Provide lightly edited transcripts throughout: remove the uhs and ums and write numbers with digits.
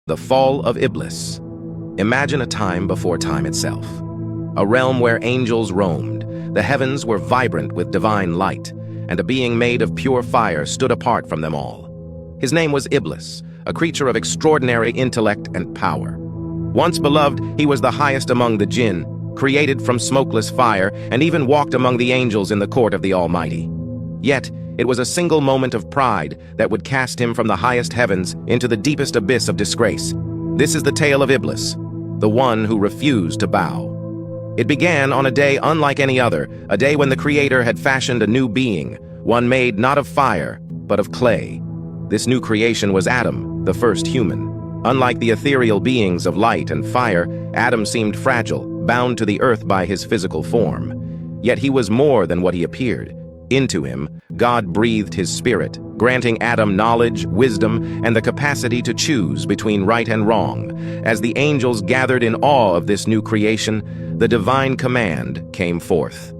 The fall of Iblis. Imagine a time before time itself. A realm where angels roamed, the heavens were vibrant with divine light, and a being made of pure fire stood apart from them all. His name was Iblis, a creature of extraordinary intellect and power. Once beloved, he was the highest among the jinn, created from smokeless fire, and even walked among the angels in the court of the Almighty. Yet, it was a single moment of pride that would cast him from the highest heavens into the deepest abyss of disgrace. This is the tale of Iblis, the one who refused to bow. It began on a day unlike any other, a day when the Creator had fashioned a new being, one made not of fire, but of clay. This new creation was Adam, the first human. Unlike the ethereal beings of light and fire, Adam seemed fragile, bound to the earth by his physical form. Yet he was more than what he appeared. Into him, God breathed his spirit, granting Adam knowledge, wisdom, and the capacity to choose between right and wrong. As the angels gathered in awe of this new creation, the divine command came forth.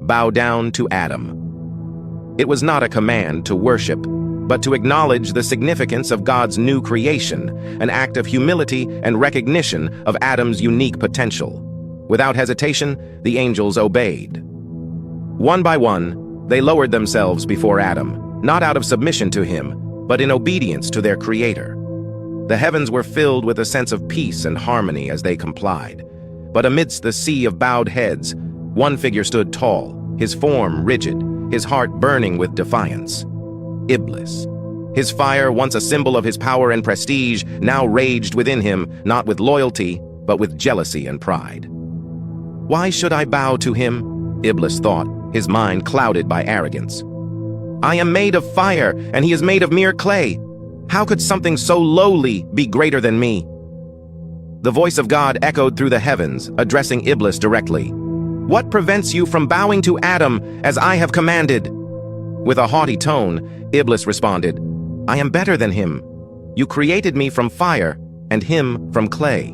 Bow down to Adam. It was not a command to worship, but to acknowledge the significance of God's new creation, an act of humility and recognition of Adam's unique potential. Without hesitation, the angels obeyed. One by one, they lowered themselves before Adam, not out of submission to him, but in obedience to their Creator. The heavens were filled with a sense of peace and harmony as they complied. But amidst the sea of bowed heads, one figure stood tall, his form rigid, his heart burning with defiance. Iblis. His fire, once a symbol of his power and prestige, now raged within him, not with loyalty, but with jealousy and pride. Why should I bow to him? Iblis thought, his mind clouded by arrogance. I am made of fire, and he is made of mere clay. How could something so lowly be greater than me? The voice of God echoed through the heavens, addressing Iblis directly. What prevents you from bowing to Adam as I have commanded? With a haughty tone, Iblis responded, I am better than him. You created me from fire, and him from clay.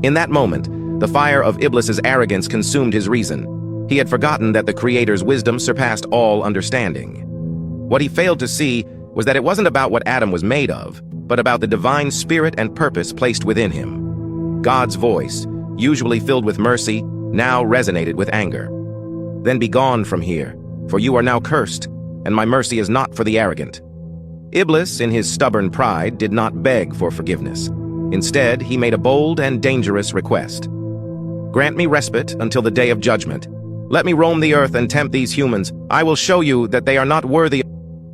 In that moment, the fire of Iblis's arrogance consumed his reason. He had forgotten that the Creator's wisdom surpassed all understanding. What he failed to see was that it wasn't about what Adam was made of, but about the divine spirit and purpose placed within him. God's voice, usually filled with mercy, now resonated with anger. Then be gone from here, for you are now cursed, and my mercy is not for the arrogant. Iblis, in his stubborn pride, did not beg for forgiveness. Instead, he made a bold and dangerous request. Grant me respite until the day of judgment. Let me roam the earth and tempt these humans. I will show you that they are not worthy.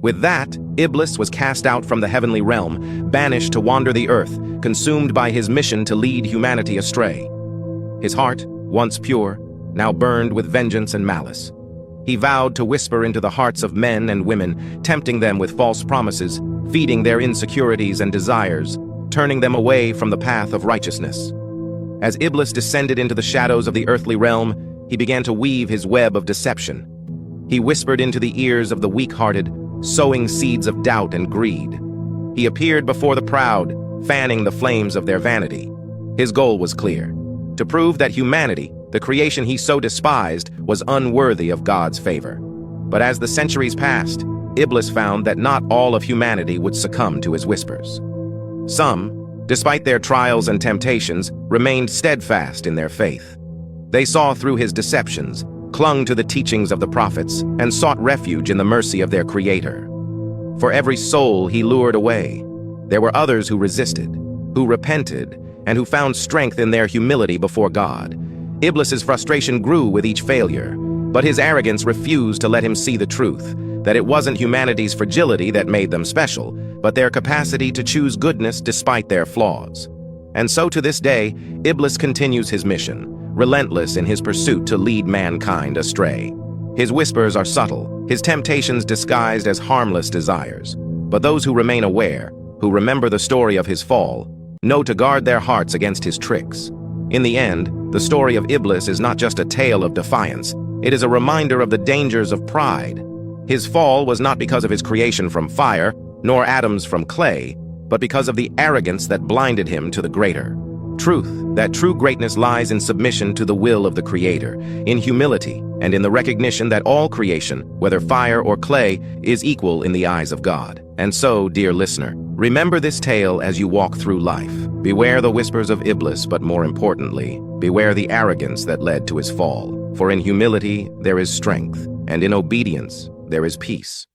With that, Iblis was cast out from the heavenly realm, banished to wander the earth, consumed by his mission to lead humanity astray. His heart, once pure, now burned with vengeance and malice. He vowed to whisper into the hearts of men and women, tempting them with false promises, feeding their insecurities and desires, turning them away from the path of righteousness. As Iblis descended into the shadows of the earthly realm, he began to weave his web of deception. He whispered into the ears of the weak-hearted, sowing seeds of doubt and greed. He appeared before the proud, fanning the flames of their vanity. His goal was clear: to prove that humanity, the creation he so despised, was unworthy of God's favor. But as the centuries passed, Iblis found that not all of humanity would succumb to his whispers. Some, despite their trials and temptations, remained steadfast in their faith. They saw through his deceptions, clung to the teachings of the prophets, and sought refuge in the mercy of their Creator. For every soul he lured away, there were others who resisted, who repented, and who found strength in their humility before God. Iblis's frustration grew with each failure, but his arrogance refused to let him see the truth, that it wasn't humanity's fragility that made them special, but their capacity to choose goodness despite their flaws. And so to this day, Iblis continues his mission, relentless in his pursuit to lead mankind astray. His whispers are subtle, his temptations disguised as harmless desires. But those who remain aware, who remember the story of his fall, know to guard their hearts against his tricks. In the end, the story of Iblis is not just a tale of defiance, it is a reminder of the dangers of pride. His fall was not because of his creation from fire, nor Adam's from clay, but because of the arrogance that blinded him to the greater. Truth, that true greatness lies in submission to the will of the Creator, in humility, and in the recognition that all creation, whether fire or clay, is equal in the eyes of God. And so, dear listener, remember this tale as you walk through life. Beware the whispers of Iblis, but more importantly, beware the arrogance that led to his fall. For in humility there is strength, and in obedience there is peace.